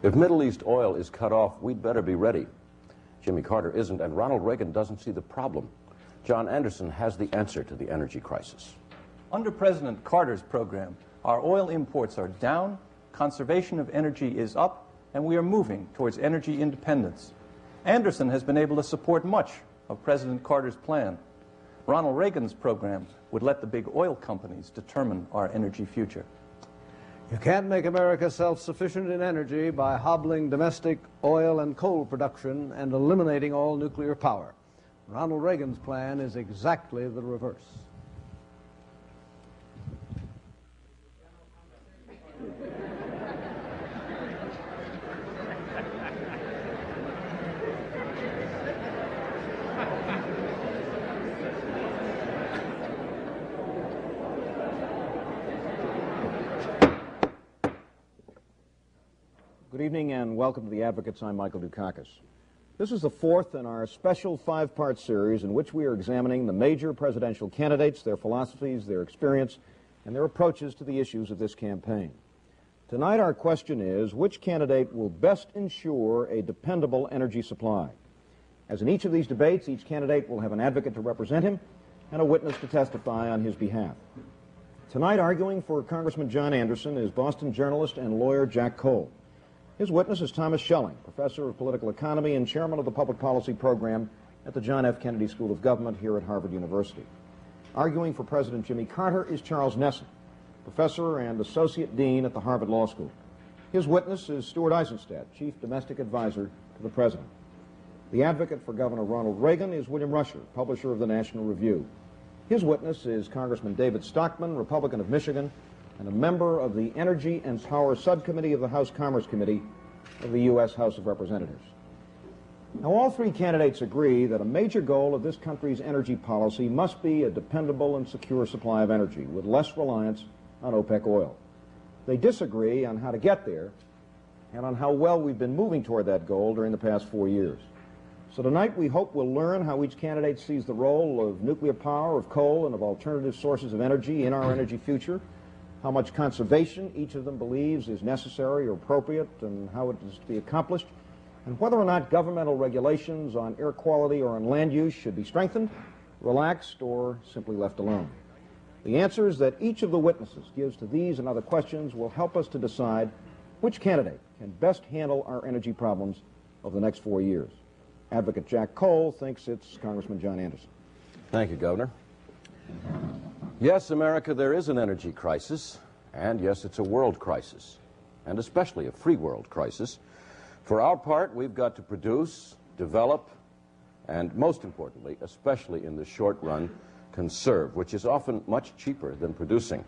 If Middle East oil is cut off, we'd better be ready. Jimmy Carter isn't, and Ronald Reagan doesn't see the problem. John Anderson has the answer to the energy crisis. Under President Carter's program, our oil imports are down, conservation of energy is up, and we are moving towards energy independence. Anderson has been able to support much of President Carter's plan. Ronald Reagan's program would let the big oil companies determine our energy future. You can't make America self-sufficient in energy by hobbling domestic oil and coal production and eliminating all nuclear power. Ronald Reagan's plan is exactly the reverse. Good evening and welcome to The Advocates. I'm Michael Dukakis. This is the fourth in our special five-part series in which we are examining the major presidential candidates, their philosophies, their experience, and their approaches to the issues of this campaign. Tonight our question is, which candidate will best ensure a dependable energy supply? As in each of these debates, each candidate will have an advocate to represent him and a witness to testify on his behalf. Tonight arguing for Congressman John Anderson is Boston journalist and lawyer Jack Cole. His witness is Thomas Schelling, professor of political economy and chairman of the public policy program at the John F. Kennedy School of Government here at Harvard University. Arguing for President Jimmy Carter is Charles Nesson, professor and associate dean at the Harvard Law School. His witness is Stuart Eisenstadt, chief domestic advisor to the president. The advocate for Governor Ronald Reagan is William Rusher, publisher of the National Review. His witness is Congressman David Stockman, Republican of Michigan, and a member of the Energy and Power Subcommittee of the House Commerce Committee of the U.S. House of Representatives. Now, all three candidates agree that a major goal of this country's energy policy must be a dependable and secure supply of energy with less reliance on OPEC oil. They disagree on how to get there and on how well we've been moving toward that goal during the past 4 years. So tonight we hope we'll learn how each candidate sees the role of nuclear power, of coal, and of alternative sources of energy in our energy future, how much conservation each of them believes is necessary or appropriate and how it is to be accomplished, and whether or not governmental regulations on air quality or on land use should be strengthened, relaxed, or simply left alone. The answers that each of the witnesses gives to these and other questions will help us to decide which candidate can best handle our energy problems over the next 4 years. Advocate Jack Cole thinks it's Congressman John Anderson. Thank you, Governor. Yes, America, there is an energy crisis, and yes, it's a world crisis, and especially a free world crisis. For our part, we've got to produce, develop, and most importantly, especially in the short run, conserve, which is often much cheaper than producing.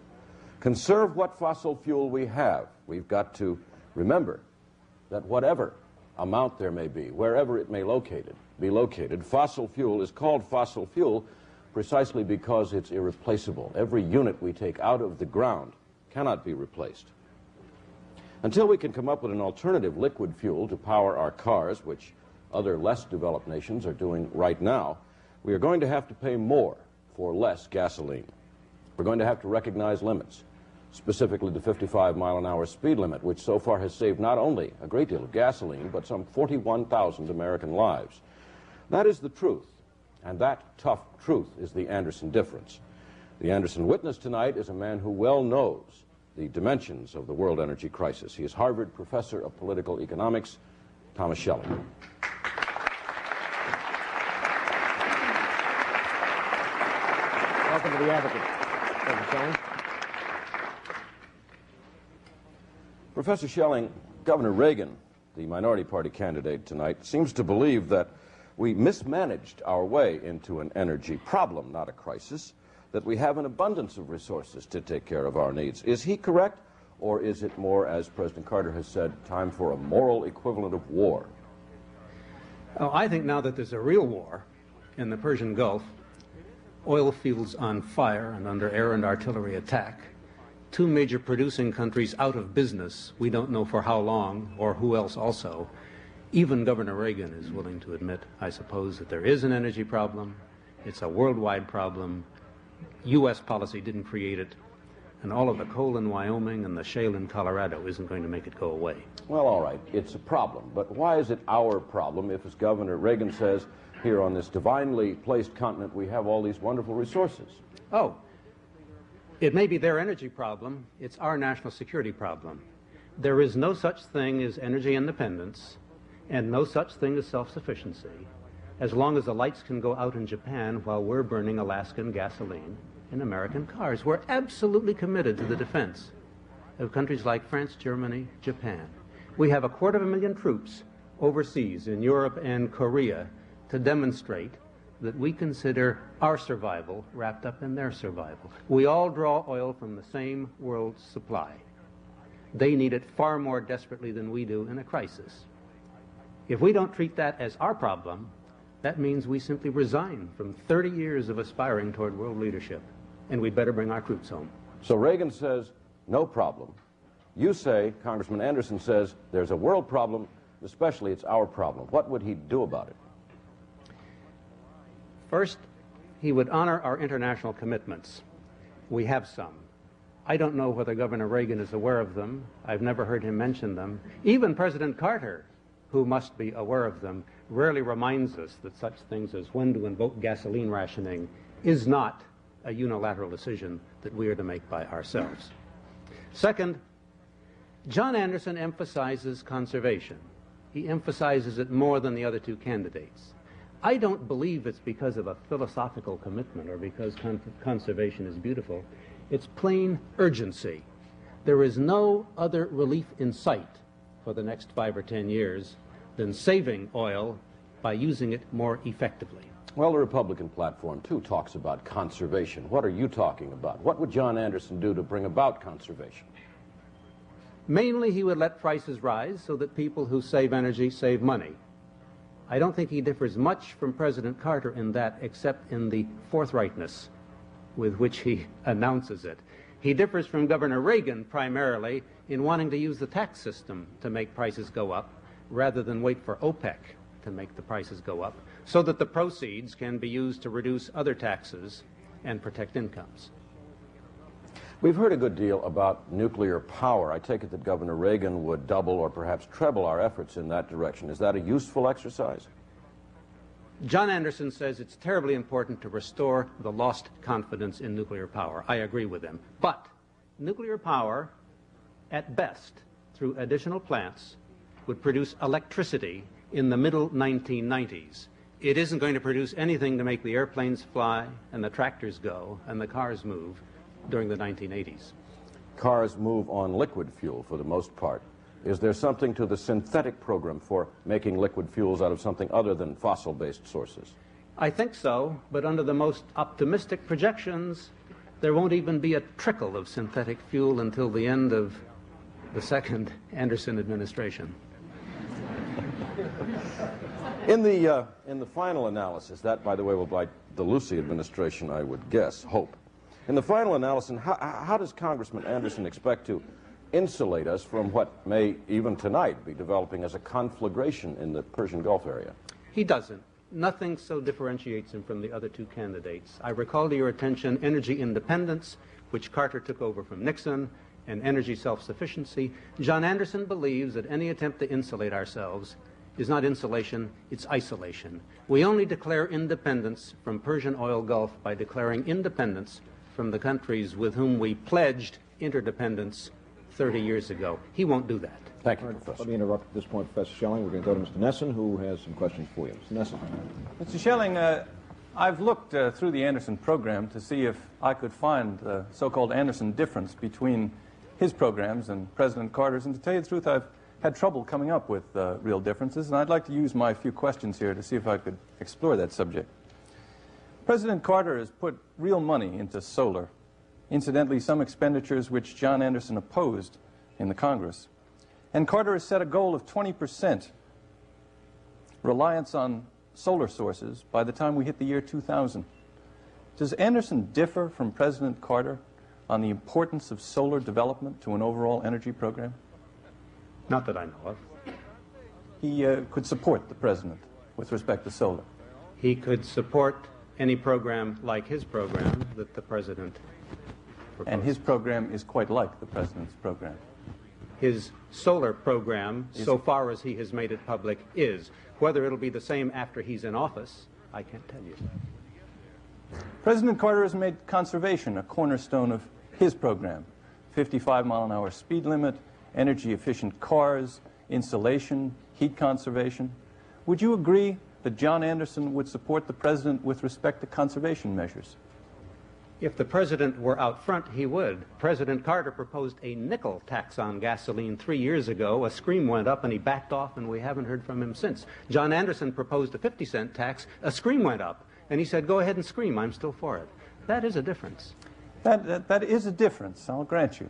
Conserve what fossil fuel we have. We've got to remember that whatever amount there may be, wherever it may be located, fossil fuel is called fossil fuel precisely because it's irreplaceable. Every unit we take out of the ground cannot be replaced. Until we can come up with an alternative liquid fuel to power our cars, which other less developed nations are doing right now, we are going to have to pay more for less gasoline. We're going to have to recognize limits, specifically the 55-mile-an-hour speed limit, which so far has saved not only a great deal of gasoline, but some 41,000 American lives. That is the truth. And that tough truth is the Anderson difference. The Anderson witness tonight is a man who well knows the dimensions of the world energy crisis. He is Harvard professor of political economics, Thomas Schelling. Welcome to The Advocate, Professor Schelling. Professor Schelling, Governor Reagan, the minority party candidate tonight, seems to believe that we mismanaged our way into an energy problem, not a crisis, that we have an abundance of resources to take care of our needs. Is he correct, or is it more, as President Carter has said, time for a moral equivalent of war? Oh, I think now that there's a real war in the Persian Gulf, oil fields on fire and under air and artillery attack, two major producing countries out of business, we don't know for how long or who else also. Even Governor Reagan is willing to admit, I suppose, that there is an energy problem. It's a worldwide problem. U.S. policy didn't create it. And all of the coal in Wyoming and the shale in Colorado isn't going to make it go away. Well, all right, it's a problem, but why is it our problem if, as Governor Reagan says, here on this divinely placed continent we have all these wonderful resources? Oh, it may be their energy problem, it's our national security problem. There is no such thing as energy independence and no such thing as self-sufficiency as long as the lights can go out in Japan while we're burning Alaskan gasoline in American cars. We're absolutely committed to the defense of countries like France, Germany, Japan. We have 250,000 troops overseas in Europe and Korea to demonstrate that we consider our survival wrapped up in their survival. We all draw oil from the same world supply. They need it far more desperately than we do in a crisis. If we don't treat that as our problem, that means we simply resign from 30 years of aspiring toward world leadership, and we'd better bring our troops home. So Reagan says, no problem. You say, Congressman Anderson says, there's a world problem, especially it's our problem. What would he do about it? First, he would honor our international commitments. We have some. I don't know whether Governor Reagan is aware of them. I've never heard him mention them. Even President Carter, who must be aware of them, rarely reminds us that such things as when to invoke gasoline rationing is not a unilateral decision that we are to make by ourselves. Second, John Anderson emphasizes conservation. He emphasizes it more than the other two candidates. I don't believe it's because of a philosophical commitment or because conservation is beautiful. It's plain urgency. There is no other relief in sight for the next 5 or 10 years than saving oil by using it more effectively. Well, the Republican platform, too, talks about conservation. What are you talking about? What would John Anderson do to bring about conservation? Mainly, he would let prices rise so that people who save energy save money. I don't think he differs much from President Carter in that, except in the forthrightness with which he announces it. He differs from Governor Reagan primarily in wanting to use the tax system to make prices go up rather than wait for OPEC to make the prices go up so that the proceeds can be used to reduce other taxes and protect incomes. We've heard a good deal about nuclear power. I take it that Governor Reagan would double or perhaps treble our efforts in that direction. Is that a useful exercise? John Anderson says it's terribly important to restore the lost confidence in nuclear power. I agree with him. But nuclear power, at best, through additional plants, would produce electricity in the middle 1990s. It isn't going to produce anything to make the airplanes fly and the tractors go and the cars move during the 1980s. Cars move on liquid fuel for the most part. Is there something to the synthetic program for making liquid fuels out of something other than fossil-based sources? I think so, but under the most optimistic projections, there won't even be a trickle of synthetic fuel until the end of the second Anderson administration. In the final analysis, that, by the way, will bite the Lucy administration, I would guess, hope. In the final analysis, how does Congressman Anderson expect to insulate us from what may, even tonight, be developing as a conflagration in the Persian Gulf area? He doesn't. Nothing so differentiates him from the other two candidates. I recall to your attention energy independence, which Carter took over from Nixon, and energy self-sufficiency. John Anderson believes that any attempt to insulate ourselves is not insulation, it's isolation. We only declare independence from Persian oil Gulf by declaring independence from the countries with whom we pledged interdependence 30 years ago. He won't do that. Thank you, Professor. Let me interrupt at this point, Professor Schelling. We're going to go to Mr. Nesson, who has some questions for you. Mr. Nesson. Mr. Schelling, I've looked through the Anderson program to see if I could find the so-called Anderson difference between his programs and President Carter's, and to tell you the truth, I've had trouble coming up with real differences, and I'd like to use my few questions here to see if I could explore that subject. President Carter has put real money into solar, incidentally some expenditures which John Anderson opposed in the Congress. And Carter has set a goal of 20% reliance on solar sources by the time we hit the year 2000. Does Anderson differ from President Carter on the importance of solar development to an overall energy program? Not that I know of. He could support the president with respect to solar. He could support any program like his program that the president proposed. And his program is quite like the president's program. His solar program, so far as he has made it public, is. Whether it'll be the same after he's in office, I can't tell you. President Carter has made conservation a cornerstone of his program. 55-mile-an-hour speed limit, energy-efficient cars, insulation, heat conservation. Would you agree that John Anderson would support the president with respect to conservation measures? If the president were out front, he would. President Carter proposed a nickel tax on gasoline 3 years ago. A scream went up and he backed off, and we haven't heard from him since. John Anderson proposed a 50-cent tax. A scream went up, and he said, go ahead and scream, I'm still for it. That is a difference. That is a difference, I'll grant you.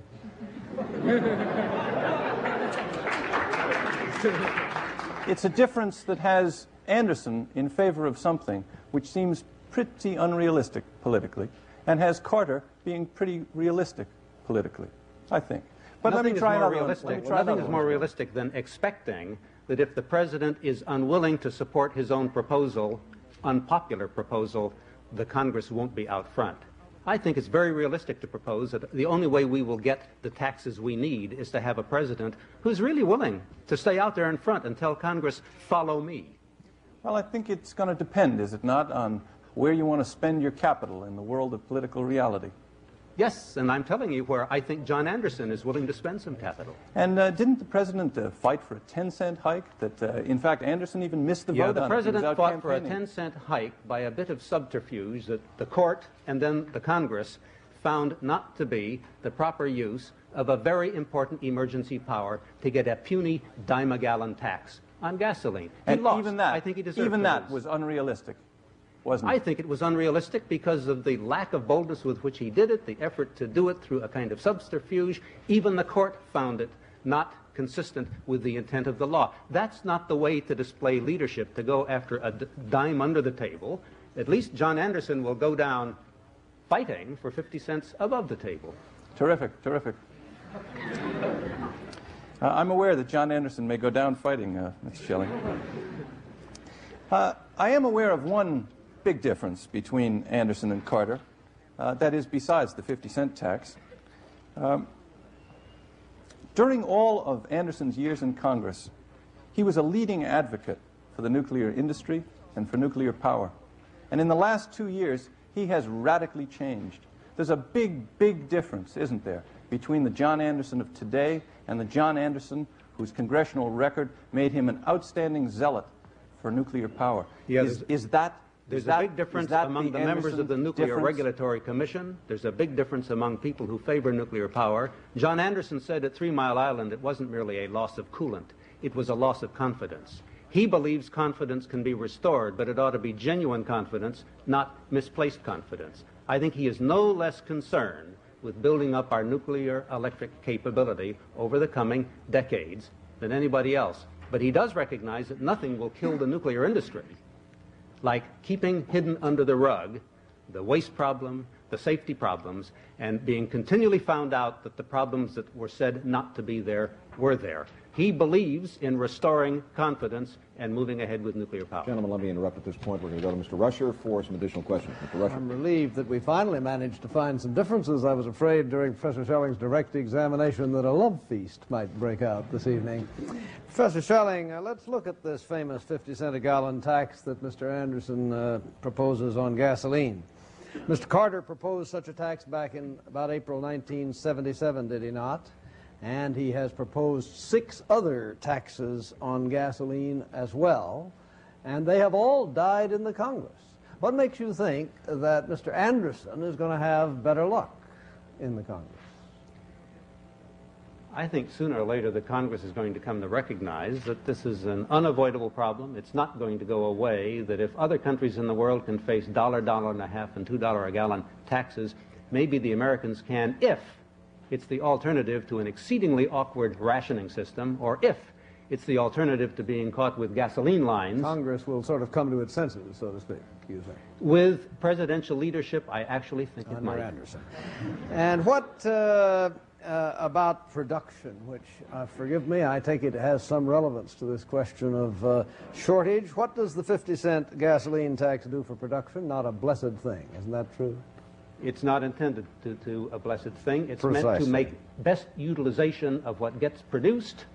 It's a difference that has Anderson in favor of something which seems pretty unrealistic politically, and has Carter being pretty realistic politically, I think. But Nothing let me try another one. Nothing is more realistic than expecting that if the president is unwilling to support his own proposal, unpopular proposal, the Congress won't be out front. I think it's very realistic to propose that the only way we will get the taxes we need is to have a president who's really willing to stay out there in front and tell Congress, follow me. Well, I think it's going to depend, is it not, on where you want to spend your capital in the world of political reality. Yes, and I'm telling you where I think John Anderson is willing to spend some capital. And didn't the president fight for a 10-cent hike that, in fact, Anderson even missed the vote on? The president fought for a campaigning. 10-cent hike by a bit of subterfuge that the court and then the Congress found not to be the proper use of a very important emergency power to get a puny dime-a-gallon tax on gasoline. He And lost. even that, I think he deserved even to that lose. was unrealistic, wasn't it? I think it was unrealistic because of the lack of boldness with which he did it, the effort to do it through a kind of subterfuge. Even the court found it not consistent with the intent of the law. That's not the way to display leadership, to go after a dime under the table. At least John Anderson will go down fighting for 50 cents above the table. Terrific, terrific. I'm aware that John Anderson may go down fighting, Mr. Schelling. I am aware of one big difference between Anderson and Carter, that is, besides the 50-cent tax. During all of Anderson's years in Congress, he was a leading advocate for the nuclear industry and for nuclear power. And in the last 2 years, he has radically changed. There's a big, big difference, isn't there, between the John Anderson of today and the John Anderson whose congressional record made him an outstanding zealot for nuclear power. Yeah, There's a big difference among the members of the Nuclear Regulatory Commission. There's a big difference among people who favor nuclear power. John Anderson said at 3 Mile Island it wasn't merely a loss of coolant. It was a loss of confidence. He believes confidence can be restored, but it ought to be genuine confidence, not misplaced confidence. I think he is no less concerned with building up our nuclear electric capability over the coming decades than anybody else. But he does recognize that nothing will kill the nuclear industry like keeping hidden under the rug the waste problem, the safety problems, and being continually found out that the problems that were said not to be there were there. He believes in restoring confidence and moving ahead with nuclear power. Gentlemen, let me interrupt at this point. We're going to go to Mr. Rusher for some additional questions. Mr. Rusher. I'm relieved that we finally managed to find some differences. I was afraid during Professor Schelling's direct examination that a love feast might break out this evening. Professor Schelling, let's look at this famous 50-cent a gallon tax that Mr. Anderson proposes on gasoline. Mr. Carter proposed such a tax back in about April 1977, did he not? And he has proposed 6 other taxes on gasoline as well, and they have all died in the Congress. What makes you think that Mr. Anderson is going to have better luck in the Congress? I think sooner or later the Congress is going to come to recognize that this is an unavoidable problem. It's not going to go away, that if other countries in the world can face $1, $1.50, and $2 a gallon taxes, maybe the Americans can if it's the alternative to an exceedingly awkward rationing system, or if it's the alternative to being caught with gasoline lines. Congress will sort of come to its senses, so to speak, you think. With presidential leadership, I actually think it might. Under Anderson. And what about production, which, forgive me, I take it has some relevance to this question of shortage. What does the 50-cent gasoline tax do for production? Not a blessed thing, isn't that true? It's not intended to do a blessed thing. It's meant Precisely. to make best utilization of what gets produced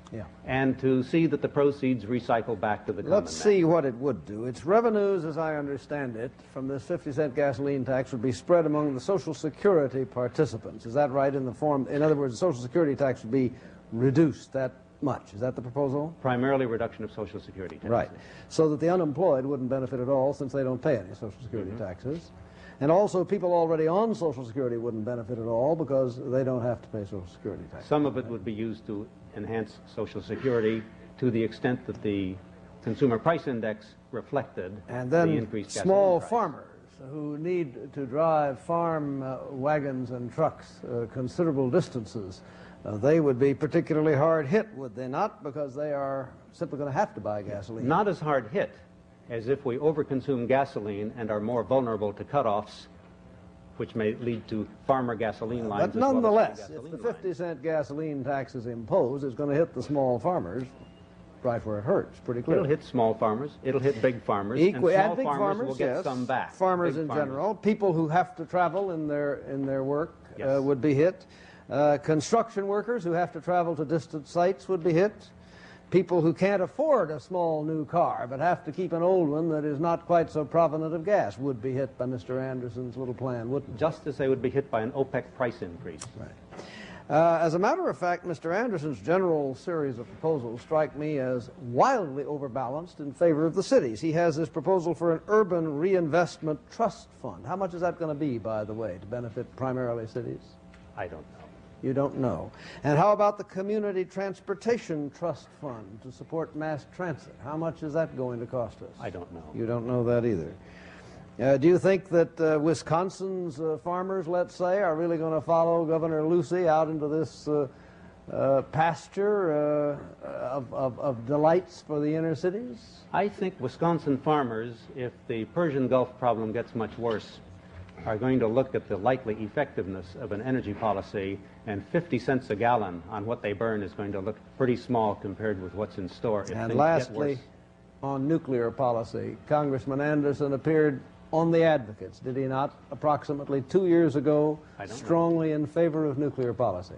and to see that the proceeds recycle back to the common man. Let's see what it would do. Its revenues, as I understand it, from this 50-cent gasoline tax would be spread among the Social Security participants. Is that right? In other words, the Social Security tax would be reduced that much. Is that the proposal? Primarily reduction of Social Security taxes. Right. So that the unemployed wouldn't benefit at all since they don't pay any Social Security taxes. And also people already on Social Security wouldn't benefit at all because they don't have to pay Social Security taxes. Some of it would be used to enhance Social Security to the extent that the Consumer Price Index reflected And the then increased gasoline small price. farmers who need to drive farm wagons and trucks considerable distances, they would be particularly hard hit, would they not? Because they are simply going to have to buy gasoline. Not as hard hit as if we overconsume gasoline and are more vulnerable to cutoffs, which may lead to farmer gasoline lines. But as well as nonetheless, gasoline if the lines. 50-cent gasoline tax is imposed, it's going to hit the small farmers right where it hurts, pretty clearly. It'll hit small farmers, it'll hit big farmers, and small big farmers will get yes. some back. Farmers Big in farmers. general, people who have to travel in their work Yes. would be hit. Construction workers who have to travel to distant sites would be hit. People who can't afford a small new car but have to keep an old one that is not quite so provenant of gas would be hit by Mr. Anderson's little plan, wouldn't they? Just as they would be hit by an OPEC price increase. Right. As a matter of fact, Mr. Anderson's general series of proposals strike me as wildly overbalanced in favor of the cities. He has this proposal for an urban reinvestment trust fund. How much is that going to be, by the way, to benefit primarily cities? I don't know. You don't know. And how about the Community Transportation Trust Fund to support mass transit? How much is that going to cost us? I don't know. You don't know that either. Do you think that Wisconsin's farmers, let's say, are really going to follow Governor Lucey out into this pasture of delights for the inner cities? I think Wisconsin farmers, if the Persian Gulf problem gets much worse, are going to look at the likely effectiveness of an energy policy, and 50 cents a gallon on what they burn is going to look pretty small compared with what's in store if And things get lastly, worse. on nuclear policy, Congressman Anderson appeared on the Advocates, did he not, approximately 2 years ago, I don't know. strongly in favor of nuclear policy?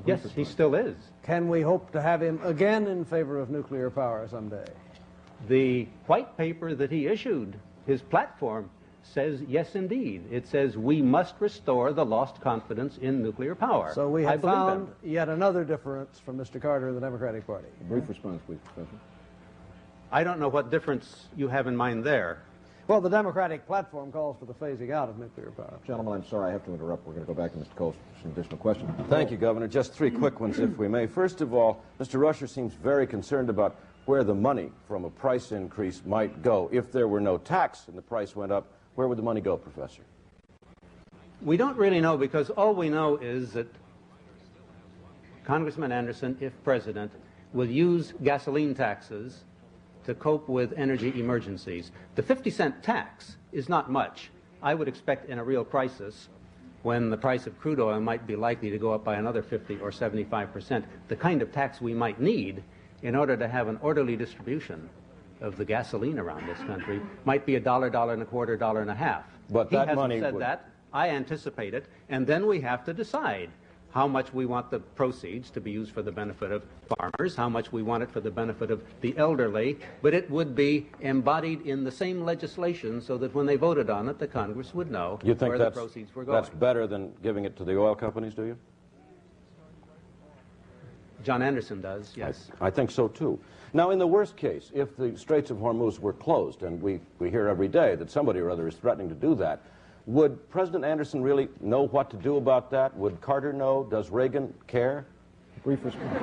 Yes, he still is. Can we hope to have him again in favor of nuclear power someday? The white paper that he issued, his platform, says yes indeed. It says we must restore the lost confidence in nuclear power. So we I have believe found him. yet another difference from Mr. Carter and the Democratic Party. A brief response, please, Professor. I don't know what difference you have in mind there. Well, the Democratic platform calls for the phasing out of nuclear power. Gentlemen, I'm sorry I have to interrupt. We're going to go back to Mr. Cole for some additional questions. Thank you, Governor. Just three quick ones, if we may. First of all, Mr. Rusher seems very concerned about where the money from a price increase might go. If there were no tax and the price went up, where would the money go, Professor? We don't really know, because all we know is that Congressman Anderson, if president, will use gasoline taxes to cope with energy emergencies. The 50-cent tax is not much. I would expect in a real crisis, when the price of crude oil might be likely to go up by another 50 or 75%, the kind of tax we might need in order to have an orderly distribution of the gasoline around this country might be $1, $1.25, $1.50. But he that hasn't money said would- that. I anticipate it, and then we have to decide how much we want the proceeds to be used for the benefit of farmers, how much we want it for the benefit of the elderly, but it would be embodied in the same legislation so that when they voted on it, the Congress would know You think where the proceeds were going. that's better than giving it to the oil companies, do you? John Anderson does, yes. I think so, too. Now, in the worst case, if the Straits of Hormuz were closed, and we hear every day that somebody or other is threatening to do that, would President Anderson really know what to do about that? Would Carter know? Does Reagan care? Brief response.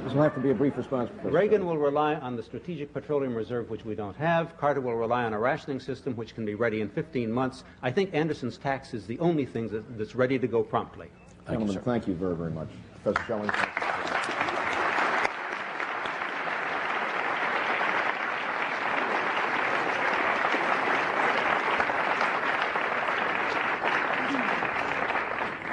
This will have to be a brief response, Professor. Reagan will rely on the Strategic Petroleum Reserve, which we don't have. Carter will rely on a rationing system, which can be ready in 15 months. I think Anderson's tax is the only thing that's ready to go promptly. Gentlemen, thank you very, very much. Professor Schelling, thank you.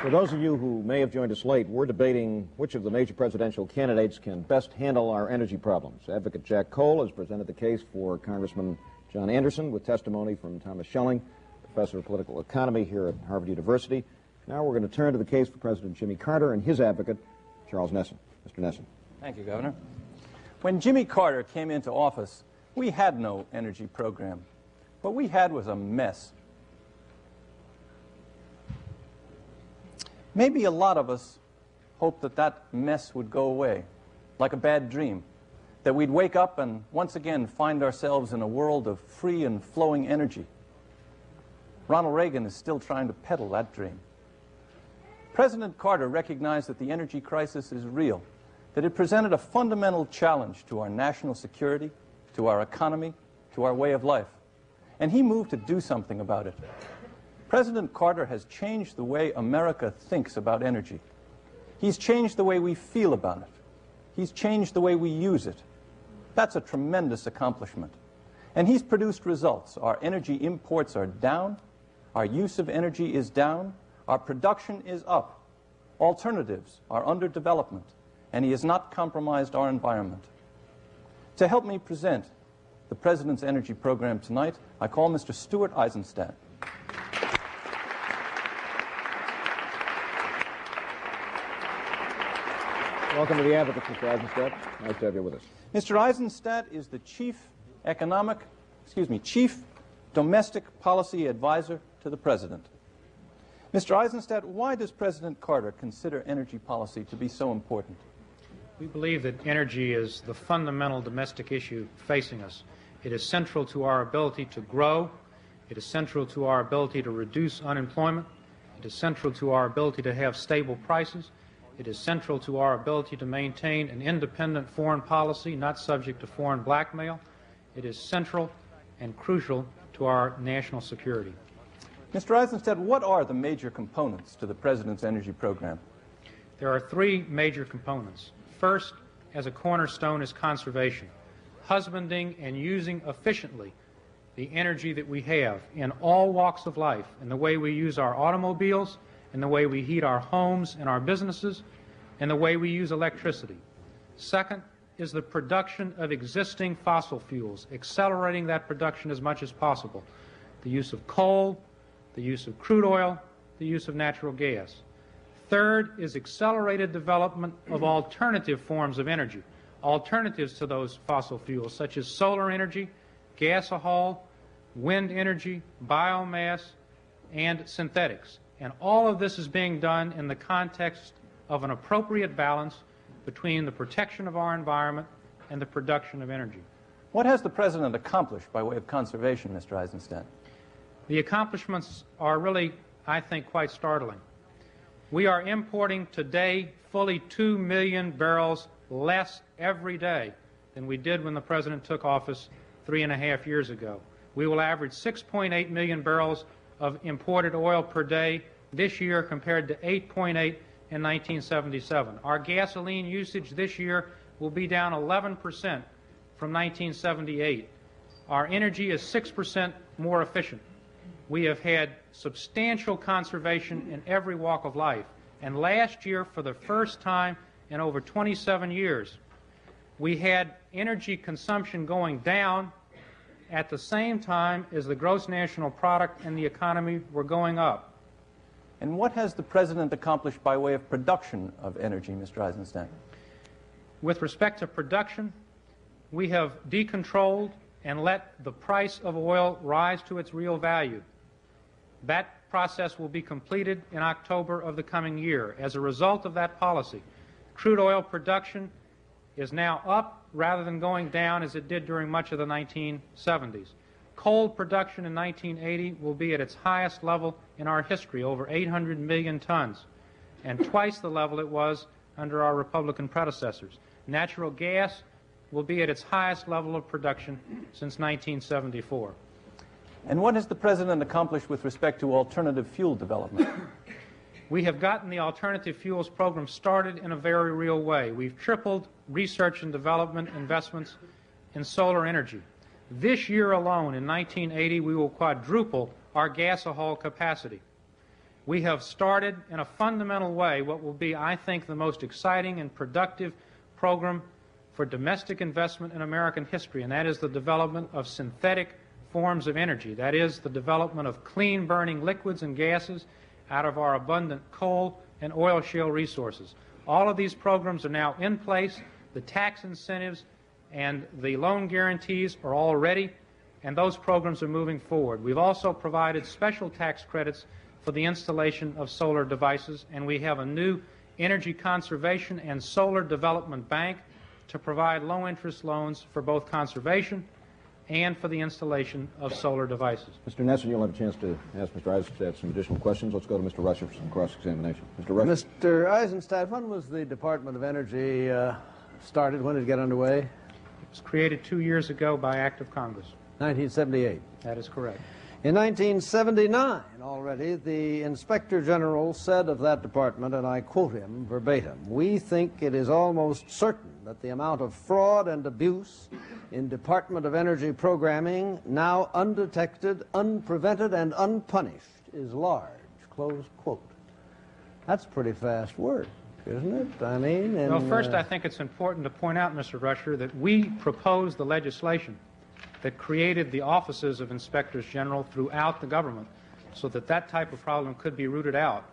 For those of you who may have joined us late, we're debating which of the major presidential candidates can best handle our energy problems. Advocate Jack Cole has presented the case for Congressman John Anderson with testimony from Thomas Schelling. professor of political economy here at Harvard University. Now we're going to turn to the case for President Jimmy Carter and his advocate, Charles Nesson. Mr. Nesson. Thank you, Governor. When Jimmy Carter came into office, we had no energy program. What we had was a mess. Maybe a lot of us hoped that that mess would go away, like a bad dream, that we'd wake up and once again find ourselves in a world of free and flowing energy. Ronald Reagan is still trying to peddle that dream. President Carter recognized that the energy crisis is real, that it presented a fundamental challenge to our national security, to our economy, to our way of life. And he moved to do something about it. President Carter has changed the way America thinks about energy. He's changed the way we feel about it. He's changed the way we use it. That's a tremendous accomplishment. And he's produced results. Our energy imports are down. Our use of energy is down. Our production is up. Alternatives are under development. And he has not compromised our environment. To help me present the President's energy program tonight, I call Mr. Stuart Eisenstadt. Welcome to the Advocates, Mr. Eisenstadt. Nice to have you with us. Mr. Eisenstadt is the Chief Domestic Policy Advisor to the President. Mr. Eisenstadt, why does President Carter consider energy policy to be so important? We believe that energy is the fundamental domestic issue facing us. It is central to our ability to grow. It is central to our ability to reduce unemployment. It is central to our ability to have stable prices. It is central to our ability to maintain an independent foreign policy, not subject to foreign blackmail. It is central and crucial to our national security. Mr. Eisenstadt, what are the major components to the President's energy program? There are three major components. First, as a cornerstone, is conservation, husbanding and using efficiently the energy that we have in all walks of life, in the way we use our automobiles, in the way we heat our homes and our businesses, and the way we use electricity. Second is the production of existing fossil fuels, accelerating that production as much as possible. The use of coal, the use of crude oil, the use of natural gas. Third is accelerated development of alternative forms of energy, alternatives to those fossil fuels, such as solar energy, gasohol, wind energy, biomass, and synthetics. And all of this is being done in the context of an appropriate balance between the protection of our environment and the production of energy. What has the President accomplished by way of conservation, Mr. Eisenstadt? The accomplishments are really, I think, quite startling. We are importing today fully 2 million barrels less every day than we did when the President took office 3.5 years ago. We will average 6.8 million barrels of imported oil per day this year compared to 8.8 in 1977. Our gasoline usage this year will be down 11% from 1978. Our energy is 6% more efficient. We have had substantial conservation in every walk of life. And last year, for the first time in over 27 years, we had energy consumption going down at the same time as the gross national product and the economy were going up. And what has the President accomplished by way of production of energy, Mr. Eisenstadt? With respect to production, we have decontrolled and let the price of oil rise to its real value. That process will be completed in October of the coming year. As a result of that policy, crude oil production is now up rather than going down as it did during much of the 1970s. Coal production in 1980 will be at its highest level in our history, over 800 million tons, and twice the level it was under our Republican predecessors. Natural gas will be at its highest level of production since 1974. And what has the President accomplished with respect to alternative fuel development? We have gotten the alternative fuels program started in a very real way. We've tripled research and development investments in solar energy. This year alone, in 1980, we will quadruple our gasohol capacity. We have started in a fundamental way what will be, I think, the most exciting and productive program for domestic investment in American history, and that is the development of synthetic forms of energy. That is, the development of clean-burning liquids and gases out of our abundant coal and oil shale resources. All of these programs are now in place. The tax incentives and the loan guarantees are all ready, and those programs are moving forward. We've also provided special tax credits for the installation of solar devices, and we have a new energy conservation and solar development bank to provide low-interest loans for both conservation and for the installation of solar devices. Mr. Nesson, you'll have a chance to ask Mr. Eisenstadt some additional questions. Let's go to Mr. Rusher for some cross-examination. Mr. Rusher. Mr. Eisenstadt, when was the Department of Energy started? When did it get underway? It was created 2 years ago by Act of Congress. 1978. That is correct. In 1979 already, the Inspector General said of that department, and I quote him verbatim, "We think it is almost certain that the amount of fraud and abuse in Department of Energy programming, now undetected, unprevented, and unpunished, is large." Close quote. That's pretty fast work, isn't it? I mean, well, first, I think it's important to point out, Mr. Rusher, that we proposed the legislation that created the offices of inspectors general throughout the government so that that type of problem could be rooted out.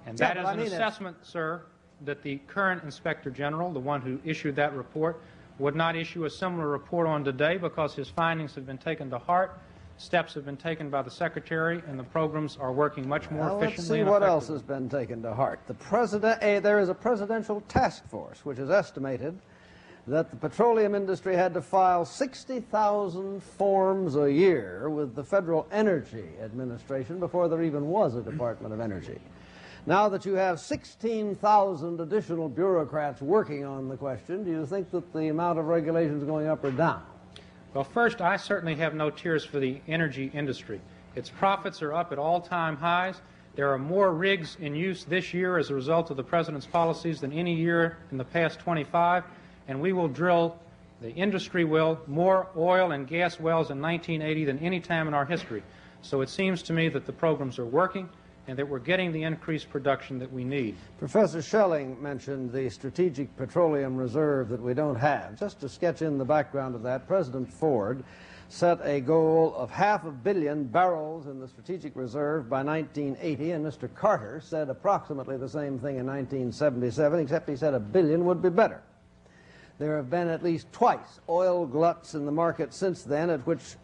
And that is an assessment, sir, that the current inspector general, the one who issued that report, would not issue a similar report on today because his findings have been taken to heart, steps have been taken by the secretary, and the programs are working much more efficiently and effectively. Let's see what else has been taken to heart. There is a presidential task force which has estimated that the petroleum industry had to file 60,000 forms a year with the Federal Energy Administration before there even was a Department of Energy. Now that you have 16,000 additional bureaucrats working on the question, do you think that the amount of regulation is going up or down? Well, first, I certainly have no tears for the energy industry. Its profits are up at all-time highs. There are more rigs in use this year as a result of the President's policies than any year in the past 25. And we will drill, the industry will, more oil and gas wells in 1980 than any time in our history. So it seems to me that the programs are working and that we're getting the increased production that we need. Professor Schelling mentioned the Strategic Petroleum Reserve that we don't have. Just to sketch in the background of that, President Ford set a goal of 500 million barrels in the Strategic Reserve by 1980, and Mr. Carter said approximately the same thing in 1977, except he said 1 billion would be better. There have been at least twice oil gluts in the market since then at which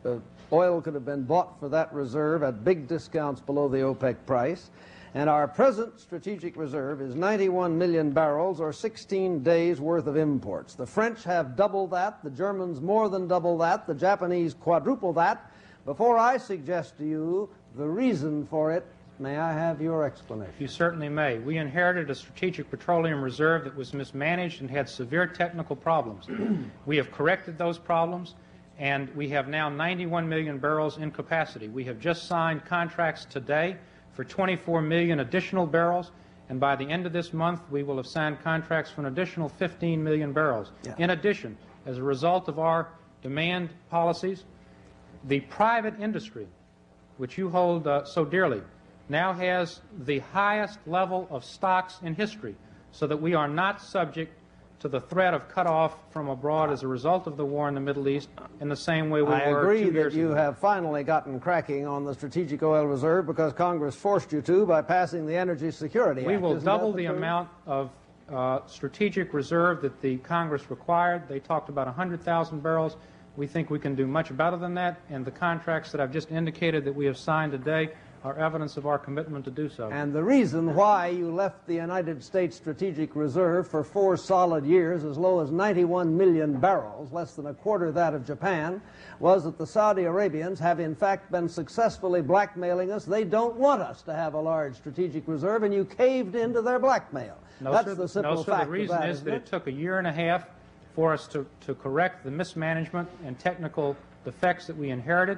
oil could have been bought for that reserve at big discounts below the OPEC price. And our present strategic reserve is 91 million barrels or 16 days worth of imports. The French have double that, the Germans more than double that, the Japanese quadruple that. Before I suggest to you the reason for it, may I have your explanation? You certainly may. We inherited a strategic petroleum reserve that was mismanaged and had severe technical problems. We have corrected those problems, and we have now 91 million barrels in capacity. We have just signed contracts today for 24 million additional barrels, and by the end of this month, we will have signed contracts for an additional 15 million barrels. Yeah. In addition, as a result of our demand policies, the private industry, which you hold so dearly, now has the highest level of stocks in history, so that we are not subject to the threat of cutoff from abroad as a result of the war in the Middle East in the same way we were 2 years ago. I agree that you have finally gotten cracking on the Strategic Oil Reserve because Congress forced you to by passing the Energy Security Act. We will double the amount of strategic reserve that the Congress required. They talked about 100,000 barrels. We think we can do much better than that, and the contracts that I've just indicated that we have signed today are evidence of our commitment to do so. And the reason why you left the United States Strategic Reserve for 4 solid years as low as 91 million barrels, less than a quarter that of Japan, was that the Saudi Arabians have in fact been successfully blackmailing us. They don't want us to have a large strategic reserve, and you caved into their blackmail. No, That's sir, the simple fact. The reason is that it took a year and a half for us to correct the mismanagement and technical defects that we inherited.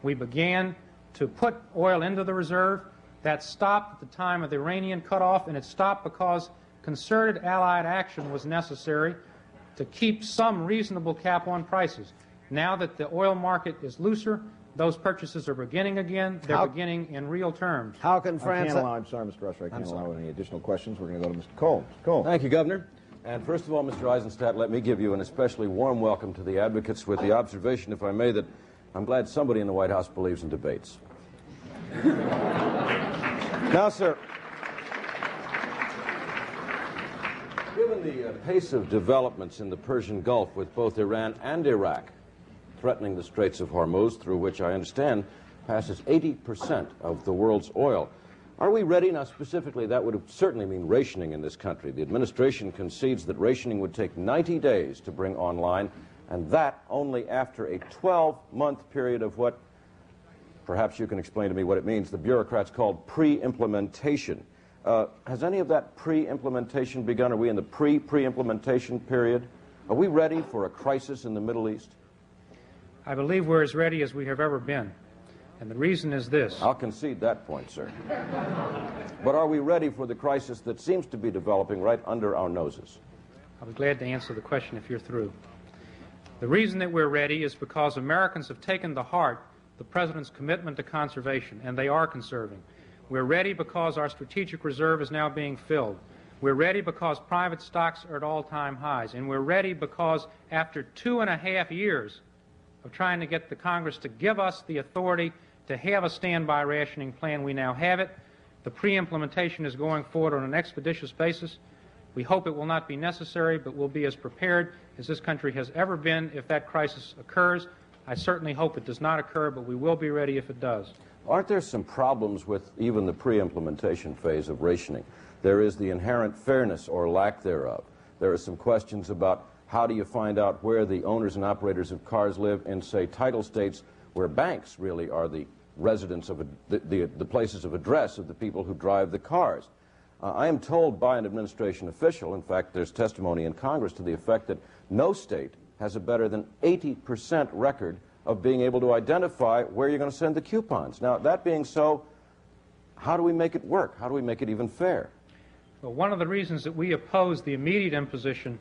We began to put oil into the reserve. That stopped at the time of the Iranian cutoff, and it stopped because concerted Allied action was necessary to keep some reasonable cap on prices. Now that the oil market is looser, those purchases are beginning again. They're beginning in real terms. How can France... I'm sorry, Mr. Rusher, I can't allow any additional questions. We're going to go to Mr. Cole. Mr. Cole. Thank you, Governor. And first of all, Mr. Eisenstadt, let me give you an especially warm welcome to the advocates with the observation, if I may, that I'm glad somebody in the White House believes in debates. Now, sir, given the pace of developments in the Persian Gulf with both Iran and Iraq threatening the Straits of Hormuz, through which I understand passes 80% of the world's oil, are we ready? Now, specifically, that would certainly mean rationing in this country. The administration concedes that rationing would take 90 days to bring online, and that only after a 12-month period of what, perhaps you can explain to me what it means, the bureaucrats called pre-implementation. Has any of that pre-implementation begun? Are we in the pre-implementation period? Are we ready for a crisis in the Middle East? I believe we're as ready as we have ever been. And the reason is this. I'll concede that point, sir. But are we ready for the crisis that seems to be developing right under our noses? I'll be glad to answer the question if you're through. The reason that we're ready is because Americans have taken to heart the President's commitment to conservation, and they are conserving. We're ready because our strategic reserve is now being filled. We're ready because private stocks are at all-time highs. And we're ready because after 2.5 years of trying to get the Congress to give us the authority to have a standby rationing plan, we now have it. The pre-implementation is going forward on an expeditious basis. We hope it will not be necessary, but we'll be as prepared as this country has ever been if that crisis occurs. I certainly hope it does not occur, but we will be ready if it does. Aren't there some problems with even the pre-implementation phase of rationing? There is the inherent fairness or lack thereof. There are some questions about how do you find out where the owners and operators of cars live in, say, title states where banks really are the residents of the places of address of the people who drive the cars. I am told by an administration official, in fact, there's testimony in Congress to the effect that no state has a better than 80% record of being able to identify where you're going to send the coupons. Now, that being so, how do we make it work? How do we make it even fair? Well, one of the reasons that we oppose the immediate imposition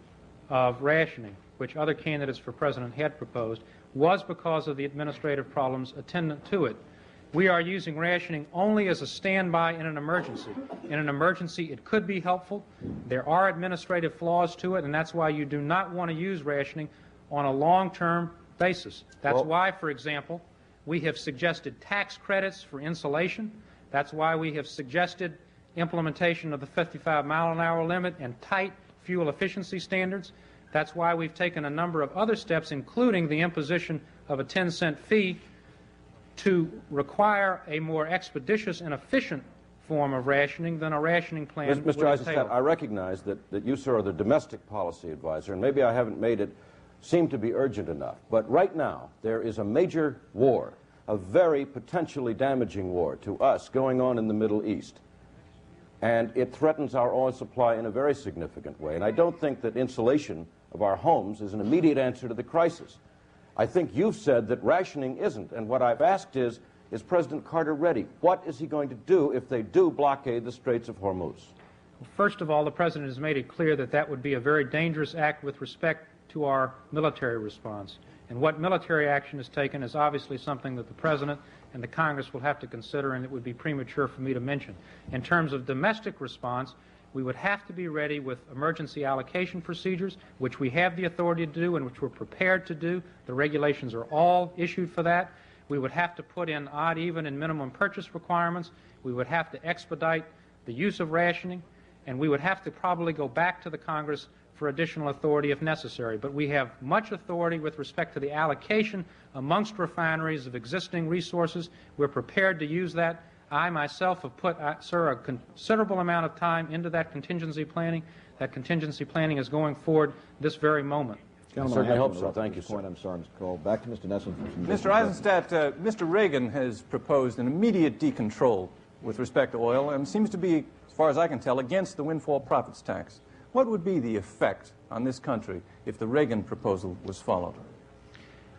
of rationing, which other candidates for president had proposed, was because of the administrative problems attendant to it. We are using rationing only as a standby in an emergency. In an emergency, it could be helpful. There are administrative flaws to it, and that's why you do not want to use rationing on a long-term basis. That's why, for example, we have suggested tax credits for insulation. That's why we have suggested implementation of the 55-mile-an-hour limit and tight fuel efficiency standards. That's why we've taken a number of other steps, including the imposition of a 10-cent fee to require a more expeditious and efficient form of rationing than a rationing plan Mr. Eisenstadt, I recognize that you, sir, are the domestic policy advisor, and maybe I haven't made it seem to be urgent enough. But right now, there is a major war, a very potentially damaging war to us going on in the Middle East. And it threatens our oil supply in a very significant way. And I don't think that insulation of our homes is an immediate answer to the crisis. I think you've said that rationing isn't, and what I've asked is President Carter ready? What is he going to do if they do blockade the Straits of Hormuz? First of all, the President has made it clear that that would be a very dangerous act with respect to our military response. And what military action is taken is obviously something that the President and the Congress will have to consider, and it would be premature for me to mention. In terms of domestic response, we would have to be ready with emergency allocation procedures, which we have the authority to do and which we're prepared to do. The regulations are all issued for that. We would have to put in odd, even, and minimum purchase requirements. We would have to expedite the use of rationing, and we would have to probably go back to the Congress for additional authority if necessary. But we have much authority with respect to the allocation amongst refineries of existing resources. We're prepared to use that. I myself have put, sir, a considerable amount of time into that contingency planning. That contingency planning is going forward this very moment. Gentlemen, I hope so. Thank you, sir. I'm sorry, Mr. Cole. Back to Mr. Nesson. Mr. Eisenstadt, Mr. Reagan has proposed an immediate decontrol with respect to oil and seems to be, as far as I can tell, against the windfall profits tax. What would be the effect on this country if the Reagan proposal was followed?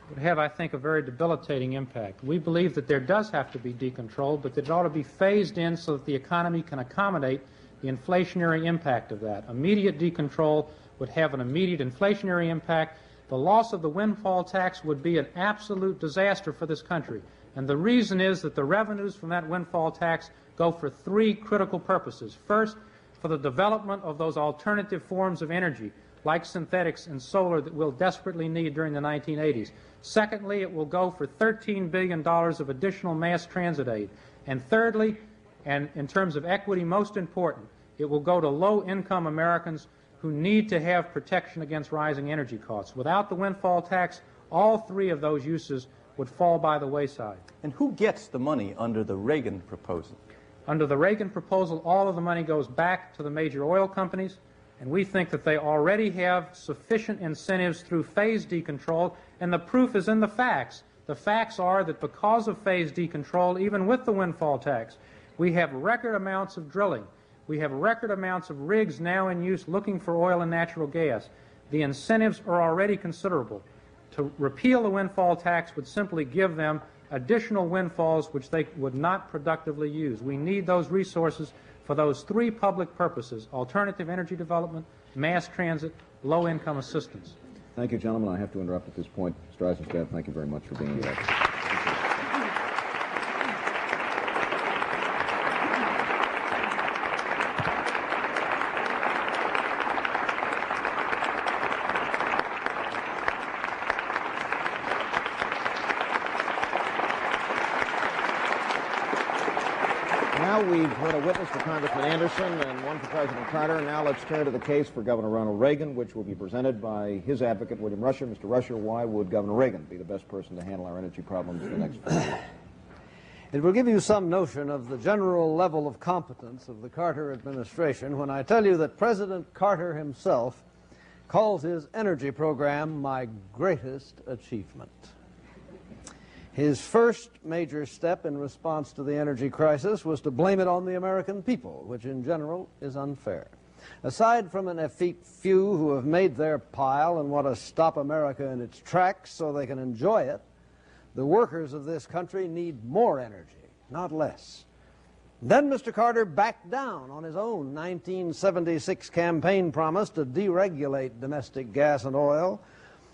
Would have, I think, a very debilitating impact. We believe that there does have to be decontrol, but that it ought to be phased in so that the economy can accommodate the inflationary impact of that. Immediate decontrol would have an immediate inflationary impact. The loss of the windfall tax would be an absolute disaster for this country. And the reason is that the revenues from that windfall tax go for three critical purposes. First, for the development of those alternative forms of energy, like synthetics and solar, that we'll desperately need during the 1980s. Secondly, it will go for $13 billion of additional mass transit aid. And thirdly, and in terms of equity, most important, it will go to low-income Americans who need to have protection against rising energy costs. Without the windfall tax, all three of those uses would fall by the wayside. And who gets the money under the Reagan proposal? Under the Reagan proposal, all of the money goes back to the major oil companies, and we think that they already have sufficient incentives through phase decontrol, and the proof is in the facts. The facts are that because of phase decontrol, even with the windfall tax, we have record amounts of drilling. We have record amounts of rigs now in use looking for oil and natural gas. The incentives are already considerable. To repeal the windfall tax would simply give them additional windfalls which they would not productively use. We need those resources for those three public purposes: alternative energy development, mass transit, low-income assistance. Thank you, gentlemen. I have to interrupt at this point. Mr. Eisenstadt, thank you very much for being here. Now we've heard a witness for Congressman Anderson and one for President Carter. Now let's turn to the case for Governor Ronald Reagan, which will be presented by his advocate, William Rusher. Mr. Rusher, why would Governor Reagan be the best person to handle our energy problems in the next 4 years? It will give you some notion of the general level of competence of the Carter administration when I tell you that President Carter himself calls his energy program my greatest achievement. His first major step in response to the energy crisis was to blame it on the American people, which in general is unfair. Aside from an effete few who have made their pile and want to stop America in its tracks so they can enjoy it, the workers of this country need more energy, not less. Then Mr. Carter backed down on his own 1976 campaign promise to deregulate domestic gas and oil,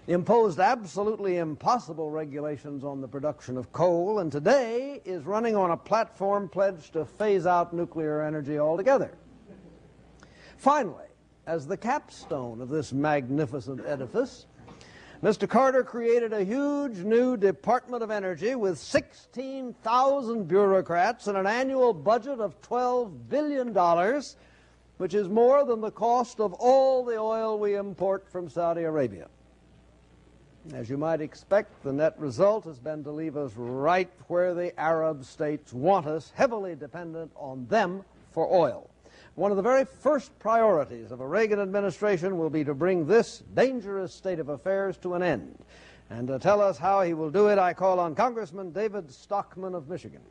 imposed absolutely impossible regulations on the production of coal, and today is running on a platform pledged to phase out nuclear energy altogether. Finally, as the capstone of this magnificent edifice, Mr. Carter created a huge new Department of Energy with 16,000 bureaucrats and an annual budget of $12 billion, which is more than the cost of all the oil we import from Saudi Arabia. As you might expect, the net result has been to leave us right where the Arab states want us, heavily dependent on them for oil. One of the very first priorities of a Reagan administration will be to bring this dangerous state of affairs to an end. And to tell us how he will do it, I call on Congressman David Stockman of Michigan.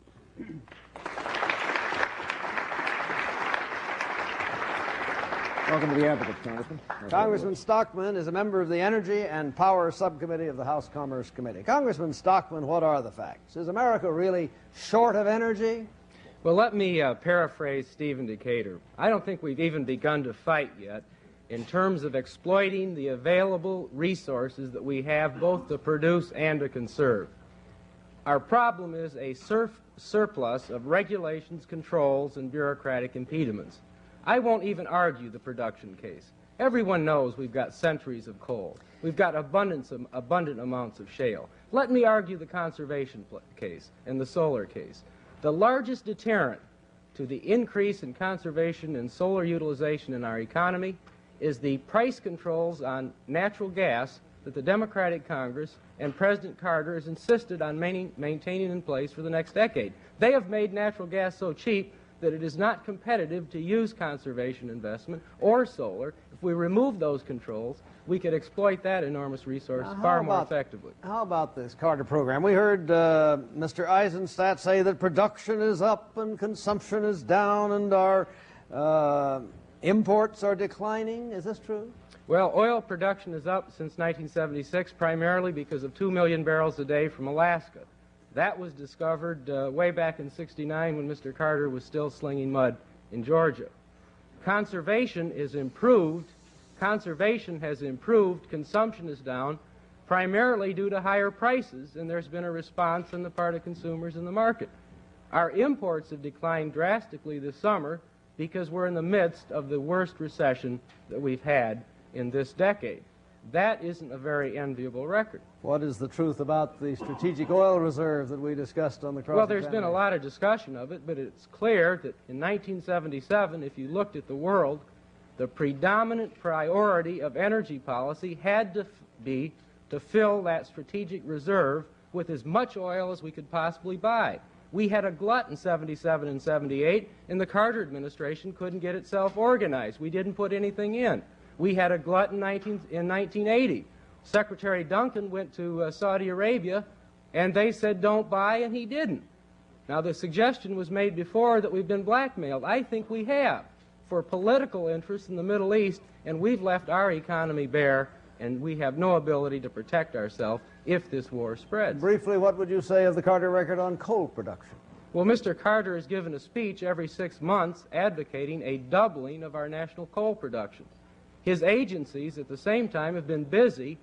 Welcome to the Advocates, Congressman. Congressman Stockman is a member of the Energy and Power Subcommittee of the House Commerce Committee. Congressman Stockman, what are the facts? Is America really short of energy? Well, let me paraphrase Stephen Decatur. I don't think we've even begun to fight yet in terms of exploiting the available resources that we have both to produce and to conserve. Our problem is a surplus of regulations, controls, and bureaucratic impediments. I won't even argue the production case. Everyone knows we've got centuries of coal. We've got abundant amounts of shale. Let me argue the conservation case and the solar case. The largest deterrent to the increase in conservation and solar utilization in our economy is the price controls on natural gas that the Democratic Congress and President Carter has insisted on maintaining in place for the next decade. They have made natural gas so cheap that it is not competitive to use conservation investment or solar. If we remove those controls, we could exploit that enormous resource far more effectively. How about this Carter program? We heard Mr. Eisenstadt say that production is up and consumption is down and our imports are declining. Is this true? Well, oil production is up since 1976, primarily because of 2 million barrels a day from Alaska. That was discovered way back in '69 when Mr. Carter was still slinging mud in Georgia. Conservation is improved. Conservation has improved. Consumption is down, primarily due to higher prices, and there's been a response on the part of consumers in the market. Our imports have declined drastically this summer because we're in the midst of the worst recession that we've had in this decade. That isn't a very enviable record. What is the truth about the strategic oil reserve that we discussed on the cross-examination? Well, there's been a lot of discussion of it, but it's clear that in 1977, if you looked at the world, the predominant priority of energy policy had to be to fill that strategic reserve with as much oil as we could possibly buy. We had a glut in 77 and 78, and the Carter administration couldn't get itself organized. We didn't put anything in. We had a glut in 1980. Secretary Duncan went to Saudi Arabia, and they said don't buy, and he didn't. Now, the suggestion was made before that we've been blackmailed. I think we have, for political interests in the Middle East, and we've left our economy bare, and we have no ability to protect ourselves if this war spreads. Briefly, what would you say of the Carter record on coal production? Well, Mr. Carter has given a speech every 6 months advocating a doubling of our national coal production. His agencies, at the same time, have been busy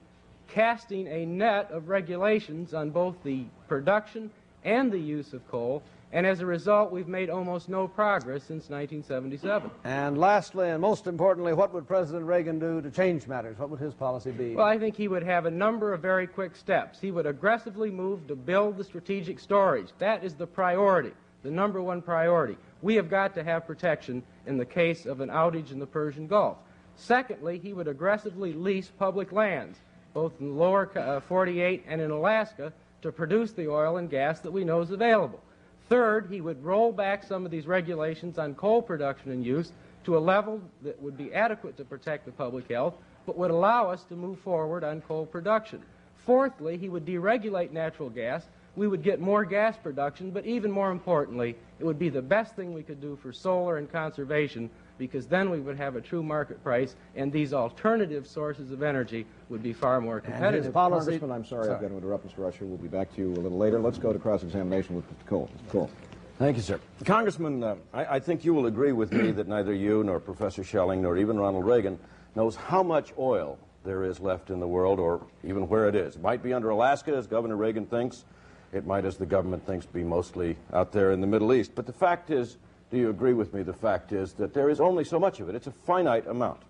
casting a net of regulations on both the production and the use of coal, and as a result, we've made almost no progress since 1977. And lastly, and most importantly, what would President Reagan do to change matters? What would his policy be? Well, I think he would have a number of very quick steps. He would aggressively move to build the strategic storage. That is the priority, the number one priority. We have got to have protection in the case of an outage in the Persian Gulf. Secondly, he would aggressively lease public lands, both in the lower 48 and in Alaska, to produce the oil and gas that we know is available. Third, he would roll back some of these regulations on coal production and use to a level that would be adequate to protect the public health, but would allow us to move forward on coal production. Fourthly, he would deregulate natural gas. We would get more gas production, but even more importantly, it would be the best thing we could do for solar and conservation, because then we would have a true market price, and these alternative sources of energy would be far more competitive. Congressman, I'm sorry, I've got to interrupt Mr. Usher. We'll be back to you a little later. Let's go to cross-examination with Mr. Cole. Mr. Cole. Thank you, sir. Congressman, I think you will agree with me that neither you nor Professor Schelling nor even Ronald Reagan knows how much oil there is left in the world, or even where it is. It might be under Alaska, as Governor Reagan thinks. It might, as the government thinks, be mostly out there in the Middle East. But the fact is, do you agree with me, the fact is that there is only so much of it. It's a finite amount.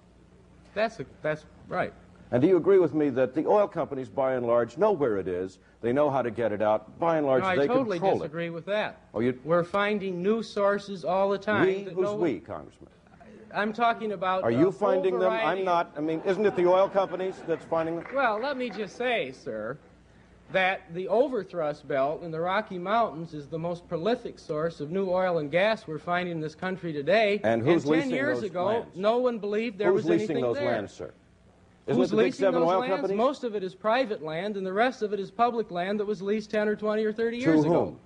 That's right. And do you agree with me that the oil companies, by and large, know where it is, they know how to get it out, by and large, No, they I totally control disagree with that. Oh, We're finding new sources all the time. We? Who's we, Congressman? I'm talking about... Are you finding them? variety. I'm not. I mean, isn't it the oil companies that's finding them? Well, let me just say, sir, that the overthrust belt in the Rocky Mountains is the most prolific source of new oil and gas we're finding in this country today. And who's 10 leasing years those ago, lands? no one believed there was anything there. Who's leasing those lands, sir? Isn't Who's it the big leasing 7 those oil lands? companies? Most of it is private land, and the rest of it is public land that was leased 10 or 20 or 30 years To ago. whom?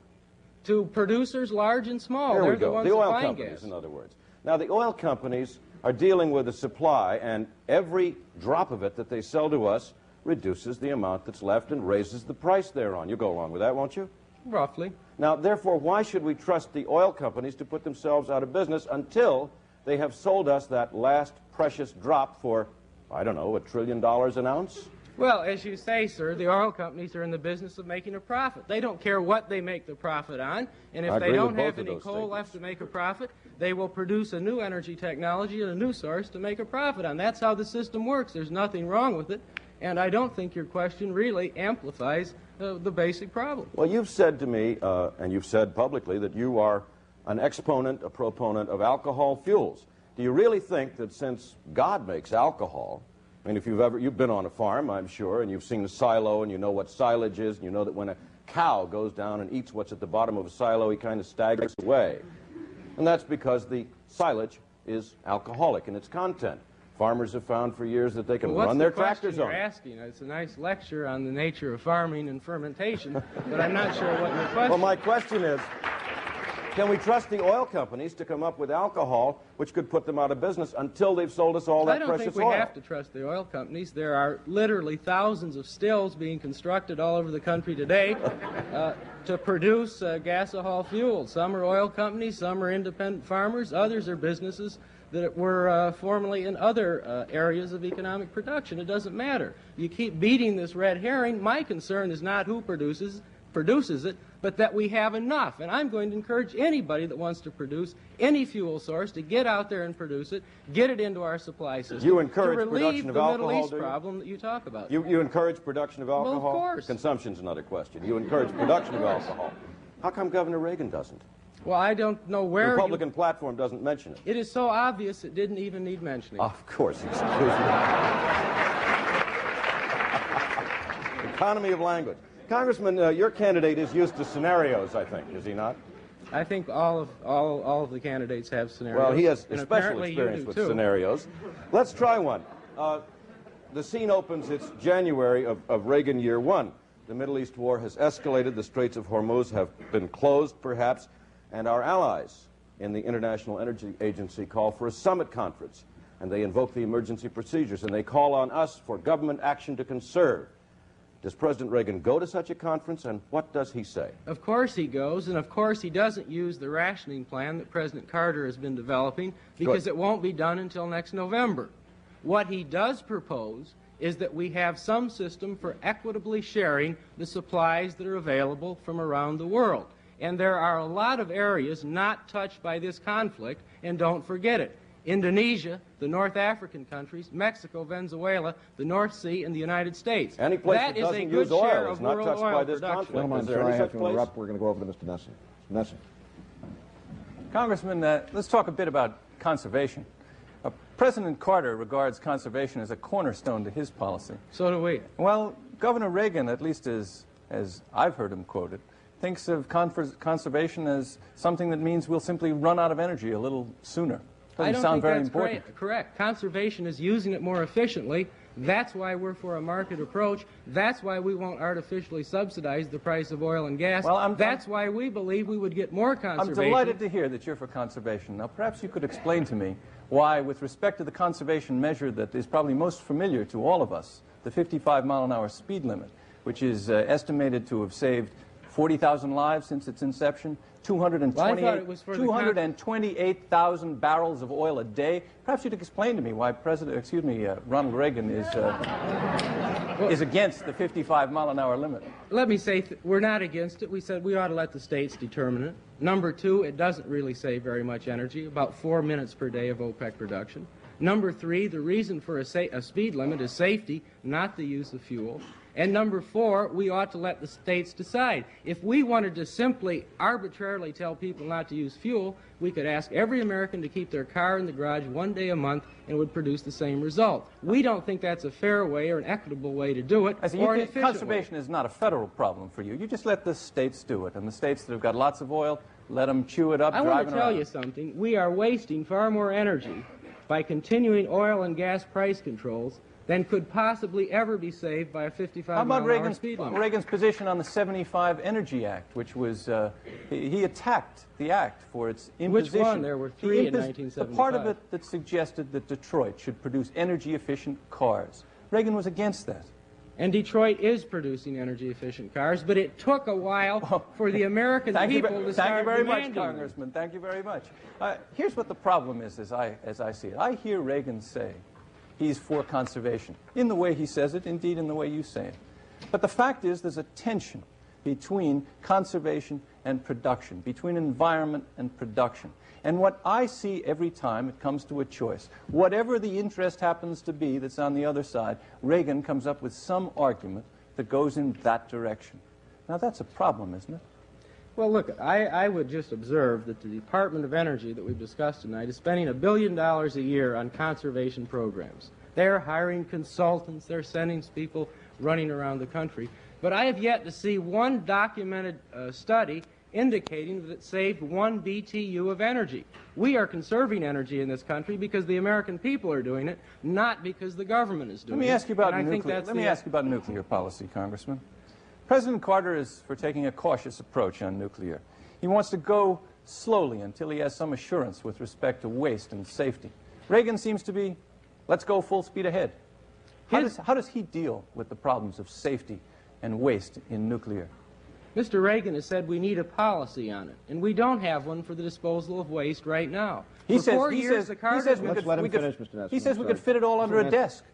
To producers large and small. Here They're we go. the ones The oil that find companies, gas. in other words. Now, the oil companies are dealing with the supply, and every drop of it that they sell to us reduces the amount that's left and raises the price thereon. You go along with that, won't you? Roughly. Now, therefore, why should we trust the oil companies to put themselves out of business until they have sold us that last precious drop for, I don't know, $1 trillion an ounce? Well, as you say, sir, the oil companies are in the business of making a profit. They don't care what they make the profit on, and if they don't have any coal left to make a profit, they will produce a new energy technology and a new source to make a profit on. That's how the system works. There's nothing wrong with it, and I don't think your question really amplifies the basic problem. Well, you've said to me, and you've said publicly, that you are an exponent, a proponent of alcohol fuels. Do you really think that since God makes alcohol, I mean, if you've been on a farm, I'm sure, and you've seen a silo, and you know what silage is, and you know that when a cow goes down and eats what's at the bottom of a silo, he kind of staggers away. And that's because the silage is alcoholic in its content. Farmers have found for years that they can run their tractors on it. You're asking? It's a nice lecture on the nature of farming and fermentation, but I'm not sure what your question. Well, my question is, can we trust the oil companies to come up with alcohol which could put them out of business until they've sold us all that precious oil? I don't think we have to trust the oil companies. There are literally thousands of stills being constructed all over the country today to produce gasohol fuel. Some are oil companies, some are independent farmers, others are businesses that were formerly in other areas of economic production. It doesn't matter. You keep beating this red herring. My concern is not who produces it, but but that we have enough. And I'm going to encourage anybody that wants to produce any fuel source to get out there and produce it, get it into our supply system. You encourage to relieve production of the alcohol, Middle East do you? problem that you talk about. You encourage production of alcohol? Well, of course. Consumption's another question. You encourage production of alcohol. How come Governor Reagan doesn't? Well, I don't know where The Republican platform doesn't mention it. It is so obvious it didn't even need mentioning. Of course, excuse me. Economy of language. Congressman, your candidate is used to scenarios, I think, is he not? I think all of the candidates have scenarios. Well, he has and special apparently you experience do, with too. scenarios. Let's try one. The scene opens, it's January of Reagan year one. The Middle East war has escalated. The Straits of Hormuz have been closed, perhaps, and our allies in the International Energy Agency call for a summit conference, and they invoke the emergency procedures, and they call on us for government action to conserve. Does President Reagan go to such a conference, and what does he say? Of course he goes, and of course he doesn't use the rationing plan that President Carter has been developing, because it won't be done until next November. What he does propose is that we have some system for equitably sharing the supplies that are available from around the world. And there are a lot of areas not touched by this conflict, and don't forget it. Indonesia, the North African countries, Mexico, Venezuela, the North Sea, and the United States. Any place that is a doesn't good use oil share is of not world touched oil by this production. conflict. Gentlemen, Is there sir, I any have such to place? interrupt. We're going to go over to Mr. Nesson. Nesson. Congressman, let's talk a bit about conservation. President Carter regards conservation as a cornerstone to his policy. So do we. Well, Governor Reagan, at least as I've heard him quoted, thinks of conservation as something that means we'll simply run out of energy a little sooner. I Doesn't don't sound think very that's important. correct. Conservation is using it more efficiently. That's why we're for a market approach. That's why we won't artificially subsidize the price of oil and gas. Well, that's why we believe we would get more conservation. I'm delighted to hear that you're for conservation. Now, perhaps you could explain to me why, with respect to the conservation measure that is probably most familiar to all of us, the 55-mile-an-hour speed limit, which is estimated to have saved 40,000 lives since its inception, 228,000 barrels of oil a day. Perhaps you'd explain to me why Ronald Reagan is against the 55-mile-an-hour limit. Let me say we're not against it. We said we ought to let the states determine it. Number two, it doesn't really save very much energy, about 4 minutes per day of OPEC production. Number three, the reason for a speed limit is safety, not the use of fuel. And number four, we ought to let the states decide. If we wanted to simply arbitrarily tell people not to use fuel, we could ask every American to keep their car in the garage 1 day a month and it would produce the same result. We don't think that's a fair way or an equitable way to do it, or an efficient conservation way. is not a federal problem for you. You just let the states do it. And the states that have got lots of oil, let them chew it up, I want driving to tell around. you something. We are wasting far more energy by continuing oil and gas price controls than could possibly ever be saved by a 55-mile-an-hour speed limit. Reagan's position on the 75 Energy Act, which was, he attacked the act for its imposition. Which one? There were three in 1975. The part of it that suggested that Detroit should produce energy-efficient cars. Reagan was against that. And Detroit is producing energy-efficient cars, but it took a while for the American people to start Thank you very much, demanding them. Congressman. Thank you very much. Here's what the problem is as I see it. I hear Reagan say he's for conservation, in the way he says it, indeed in the way you say it. But the fact is there's a tension between conservation and production, between environment and production. And what I see every time it comes to a choice, whatever the interest happens to be that's on the other side, Reagan comes up with some argument that goes in that direction. Now that's a problem, isn't it? Well, look, I would just observe that the Department of Energy that we've discussed tonight is spending $1 billion a year on conservation programs. They're hiring consultants. They're sending people running around the country. But I have yet to see one documented study indicating that it saved 1 BTU of energy. We are conserving energy in this country because the American people are doing it, not because the government is doing it. Let me ask you about nuclear policy, Congressman. President Carter is for taking a cautious approach on nuclear. He wants to go slowly until he has some assurance with respect to waste and safety. Reagan seems to be, let's go full speed ahead. How does he deal with the problems of safety and waste in nuclear? Mr. Reagan has said we need a policy on it, and we don't have one for the disposal of waste right now. He says we could fit it all under a desk.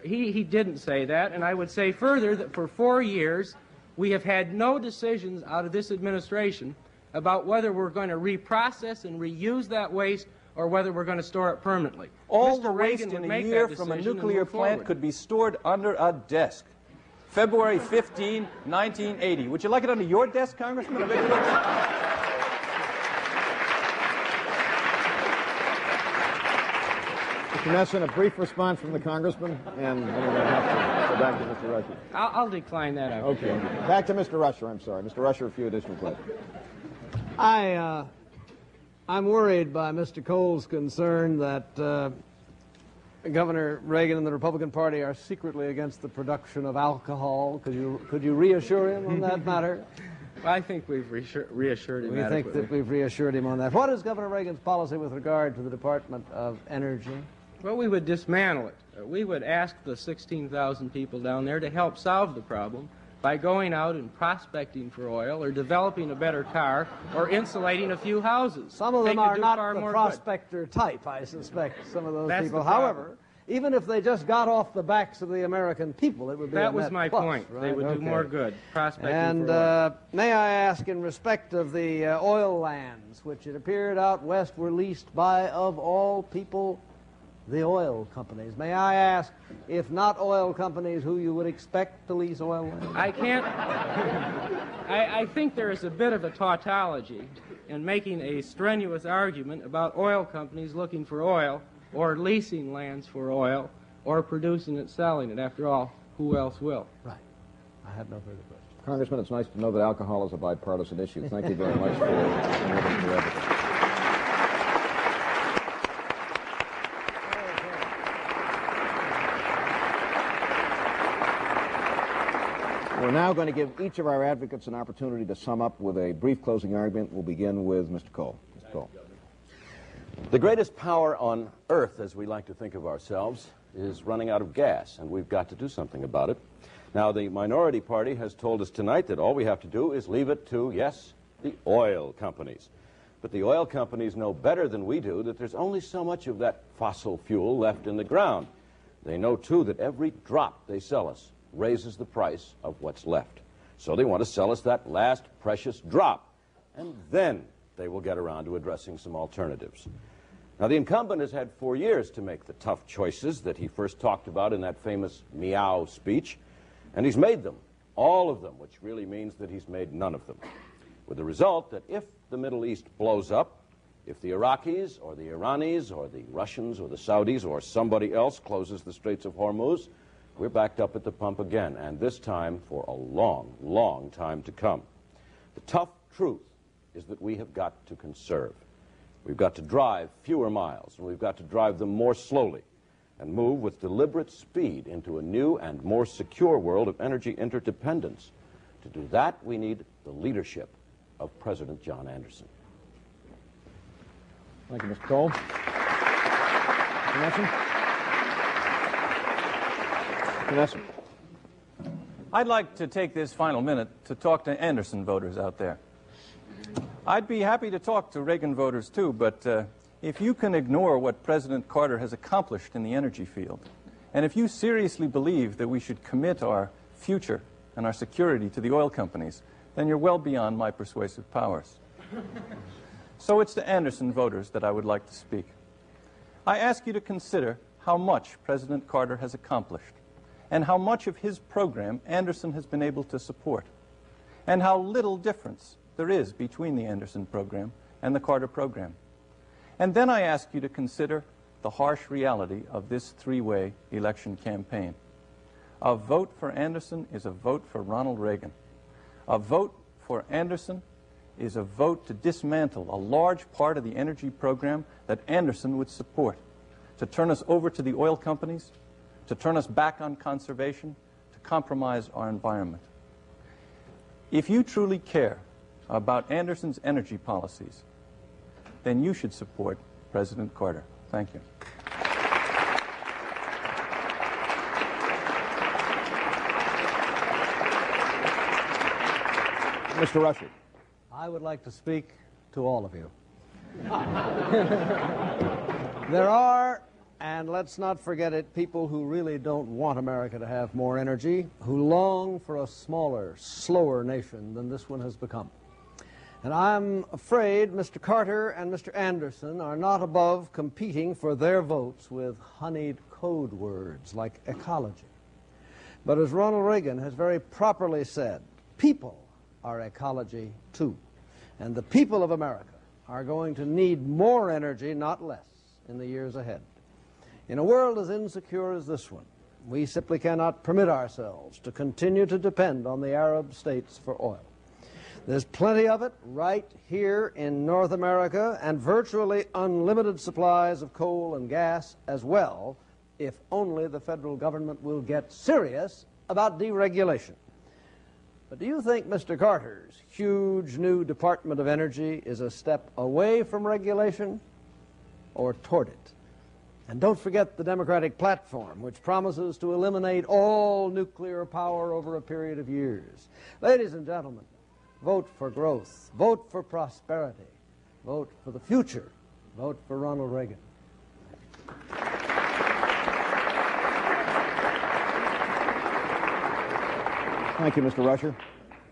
He didn't say that, and I would say further that for 4 years, We have had no decisions out of this administration about whether we're going to reprocess and reuse that waste or whether we're going to store it permanently. All Mr. the waste Reagan in would a make year that from a decision and nuclear move plant forward. could be stored under a desk. February 15, 1980. Would you like it under your desk, Congressman? I bet you would. Mr. Nesson, a brief response from the Congressman, and then we're going to have to go back to Mr. Rusher. I'll decline that. Okay. Back to Mr. Rusher, I'm sorry. Mr. Rusher, a few additional questions. I'm worried by Mr. Cole's concern that Governor Reagan and the Republican Party are secretly against the production of alcohol. Could you reassure him on that matter? Well, I think we've reassured him We think adequately. that we've reassured him on that. What is Governor Reagan's policy with regard to the Department of Energy? Well, we would dismantle it. We would ask the 16,000 people down there to help solve the problem by going out and prospecting for oil or developing a better car or insulating a few houses. Some of them They could are do not far the more prospector type, I suspect, some of those That's people. the problem. However, even if they just got off the backs of the American people, it would be That a was net my plus, point. right? They would do more good prospecting And for oil. may I ask, in respect of the oil lands, which it appeared out west were leased by, of all people, the oil companies. May I ask, if not oil companies, who you would expect to lease oil lands? I can't. I think there is a bit of a tautology in making a strenuous argument about oil companies looking for oil or leasing lands for oil or producing it, selling it. After all, who else will? Right. I have no further questions. Congressman, it's nice to know that alcohol is a bipartisan issue. Thank you very much for your advocacy. We're now going to give each of our advocates an opportunity to sum up with a brief closing argument. We'll begin with Mr. Cole. Mr. Cole. The greatest power on earth, as we like to think of ourselves, is running out of gas, and we've got to do something about it. Now, the minority party has told us tonight that all we have to do is leave it to, yes, the oil companies. But the oil companies know better than we do that there's only so much of that fossil fuel left in the ground. They know, too, that every drop they sell us raises the price of what's left. So they want to sell us that last precious drop, and then they will get around to addressing some alternatives. Now, the incumbent has had 4 years to make the tough choices that he first talked about in that famous meow speech, and he's made them, all of them, which really means that he's made none of them. With the result that if the Middle East blows up, if the Iraqis or the Iranis or the Russians or the Saudis or somebody else closes the Straits of Hormuz, we're backed up at the pump again, and this time for a long, long time to come. The tough truth is that we have got to conserve. We've got to drive fewer miles, and we've got to drive them more slowly and move with deliberate speed into a new and more secure world of energy interdependence. To do that, we need the leadership of President John Anderson. Thank you, Mr. Cole. Mr. Nesson? Mr. Nesson. I'd like to take this final minute to talk to Anderson voters out there. I'd be happy to talk to Reagan voters, too, but if you can ignore what President Carter has accomplished in the energy field, and if you seriously believe that we should commit our future and our security to the oil companies, then you're well beyond my persuasive powers. So it's to Anderson voters that I would like to speak. I ask you to consider how much President Carter has accomplished, and how much of his program Anderson has been able to support, and how little difference there is between the Anderson program and the Carter program. And then I ask you to consider the harsh reality of this three-way election campaign. A vote for Anderson is a vote for Ronald Reagan. A vote for Anderson is a vote to dismantle a large part of the energy program that Anderson would support, to turn us over to the oil companies, to turn us back on conservation, to compromise our environment. If you truly care about Anderson's energy policies, then you should support President Carter. Thank you. Mr. Rusher. I would like to speak to all of you. There are And let's not forget it, people who really don't want America to have more energy, who long for a smaller, slower nation than this one has become. And I'm afraid Mr. Carter and Mr. Anderson are not above competing for their votes with honeyed code words like ecology. But as Ronald Reagan has very properly said, people are ecology too. And the people of America are going to need more energy, not less, in the years ahead. In a world as insecure as this one, we simply cannot permit ourselves to continue to depend on the Arab states for oil. There's plenty of it right here in North America, and virtually unlimited supplies of coal and gas as well, if only the federal government will get serious about deregulation. But do you think Mr. Carter's huge new Department of Energy is a step away from regulation or toward it? And don't forget the Democratic platform, which promises to eliminate all nuclear power over a period of years. Ladies and gentlemen, vote for growth, vote for prosperity, vote for the future, vote for Ronald Reagan. Thank you, Mr. Rusher.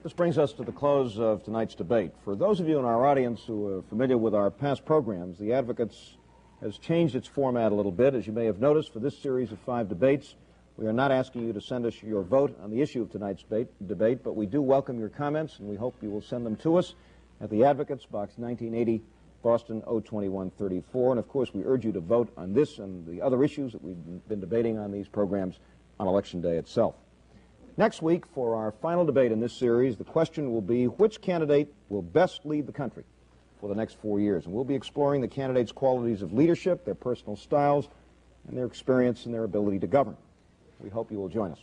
This brings us to the close of tonight's debate. For those of you in our audience who are familiar with our past programs, the Advocates has changed its format a little bit. As you may have noticed, for this series of 5 debates, we are not asking you to send us your vote on the issue of tonight's debate, but we do welcome your comments, and we hope you will send them to us at the Advocates, Box 1980, Boston 02134. And, of course, we urge you to vote on this and the other issues that we've been debating on these programs on Election Day itself. Next week, for our final debate in this series, the question will be which candidate will best lead the country for the next 4 years. And we'll be exploring the candidates' qualities of leadership, their personal styles, and their experience and their ability to govern. We hope you will join us.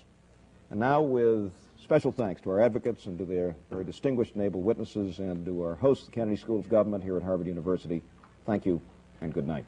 And now, with special thanks to our advocates and to their very distinguished and able witnesses and to our hosts, the Kennedy School of Government here at Harvard University, thank you and good night.